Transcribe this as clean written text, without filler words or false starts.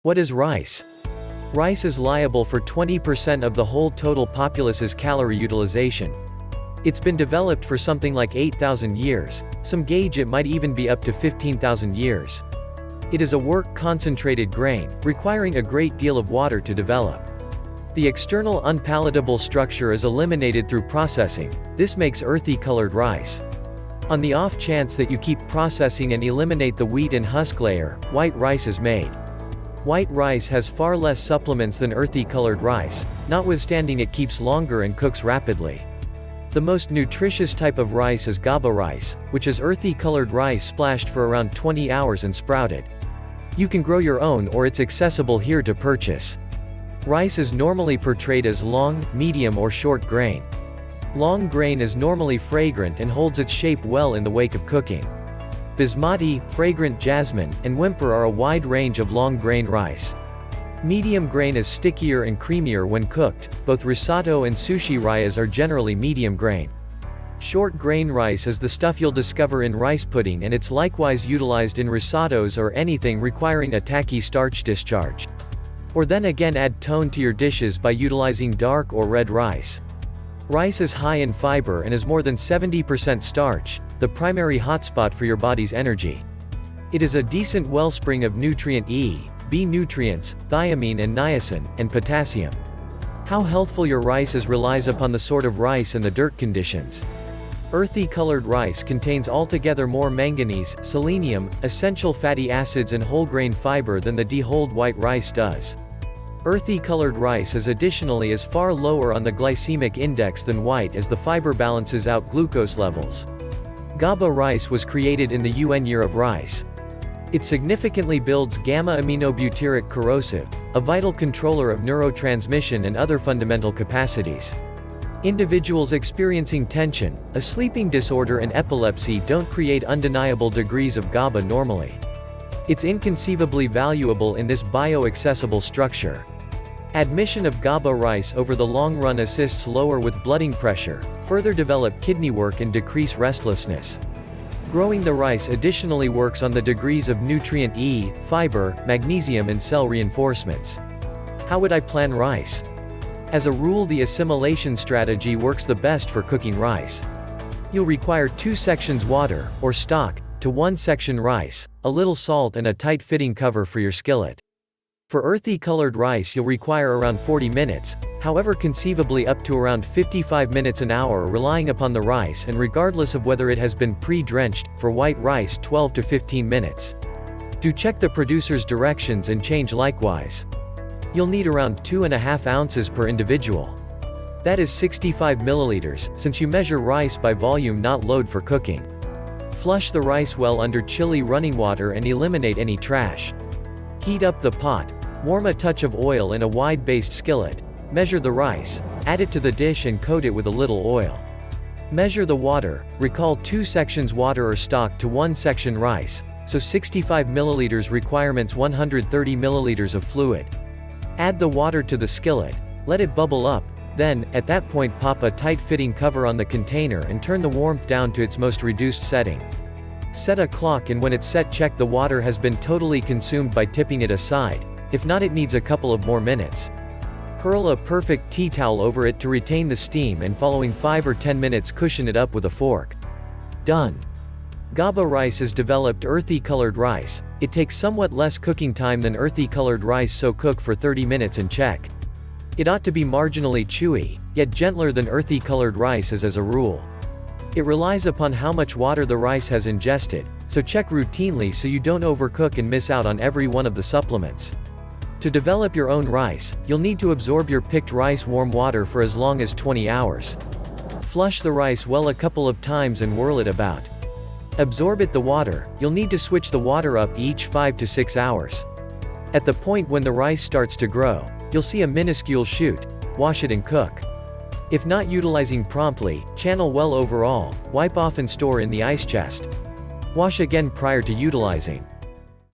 What is rice? Rice is liable for 20% of the whole total populace's calorie utilization. It's been developed for something like 8,000 years, some gauge it might even be up to 15,000 years. It is a work-concentrated grain, requiring a great deal of water to develop. The external unpalatable structure is eliminated through processing. This makes earthy-colored rice. On the off chance that you keep processing and eliminate the wheat and husk layer, white rice is made. White rice has far less supplements than earthy-colored rice, notwithstanding it keeps longer and cooks rapidly. The most nutritious type of rice is GABA rice, which is earthy-colored rice splashed for around 20 hours and sprouted. You can grow your own or it's accessible here to purchase. Rice is normally portrayed as long, medium or short grain. Long grain is normally fragrant and holds its shape well in the wake of cooking. Basmati, fragrant jasmine, and whimper are a wide range of long-grain rice. Medium grain is stickier and creamier when cooked. Both risotto and sushi rice are generally medium grain. Short grain rice is the stuff you'll discover in rice pudding, and it's likewise utilized in risottos or anything requiring a tacky starch discharge. Or then again add tone to your dishes by utilizing dark or red rice. Rice is high in fiber and is more than 70% starch, the primary hotspot for your body's energy. It is a decent wellspring of nutrient E, B nutrients, thiamine and niacin, and potassium. How healthful your rice is relies upon the sort of rice and the dirt conditions. Earthy-colored rice contains altogether more manganese, selenium, essential fatty acids and whole grain fiber than the de-hulled white rice does. Earthy-colored rice is far lower on the glycemic index than white as the fiber balances out glucose levels. GABA rice was created in the UN Year of Rice. It significantly builds gamma-aminobutyric corrosive, a vital controller of neurotransmission and other fundamental capacities. Individuals experiencing tension, a sleeping disorder and epilepsy don't create undeniable degrees of GABA normally. It's inconceivably valuable in this bio-accessible structure. Admission of GABA rice over the long run assists lower with blooding pressure, further develop kidney work and decrease restlessness. Growing the rice additionally works on the degrees of nutrient E, fiber, magnesium and cell reinforcements. How would I plan rice? As a rule, the assimilation strategy works the best for cooking rice. You'll require 2 sections water, or stock, to 1 section rice, a little salt and a tight-fitting cover for your skillet. For earthy-colored rice you'll require around 40 minutes, however conceivably up to around 55 minutes an hour relying upon the rice and regardless of whether it has been pre-drenched. For white rice 12 to 15 minutes. Do check the producer's directions and change likewise. You'll need around 2.5 ounces per individual. That is 65 milliliters, since you measure rice by volume not load for cooking. Flush the rice well under chilly running water and eliminate any trash. Heat up the pot. Warm a touch of oil in a wide-based skillet. Measure the rice, add it to the dish and coat it with a little oil. Measure the water, recall 2 sections water or stock to 1 section rice, so 65 milliliters requirements 130 milliliters of fluid. Add the water to the skillet, let it bubble up, then, at that point pop a tight-fitting cover on the container and turn the warmth down to its most reduced setting. Set a clock and when it's set check the water has been totally consumed by tipping it aside, if not it needs a couple of more minutes. Hurl a perfect tea towel over it to retain the steam and following 5 or 10 minutes cushion it up with a fork. Done. GABA rice is developed earthy-colored rice. It takes somewhat less cooking time than earthy-colored rice, so cook for 30 minutes and check. It ought to be marginally chewy, yet gentler than earthy-colored rice as a rule. It relies upon how much water the rice has ingested, so check routinely so you don't overcook and miss out on every one of the supplements. To develop your own rice, you'll need to absorb your picked rice warm water for as long as 20 hours. Flush the rice well a couple of times and whirl it about. Absorb the water, you'll need to switch the water up each 5 to 6 hours. At the point when the rice starts to grow, you'll see a minuscule shoot. Wash it and cook. If not utilizing promptly, channel well overall, wipe off and store in the ice chest. Wash again prior to utilizing.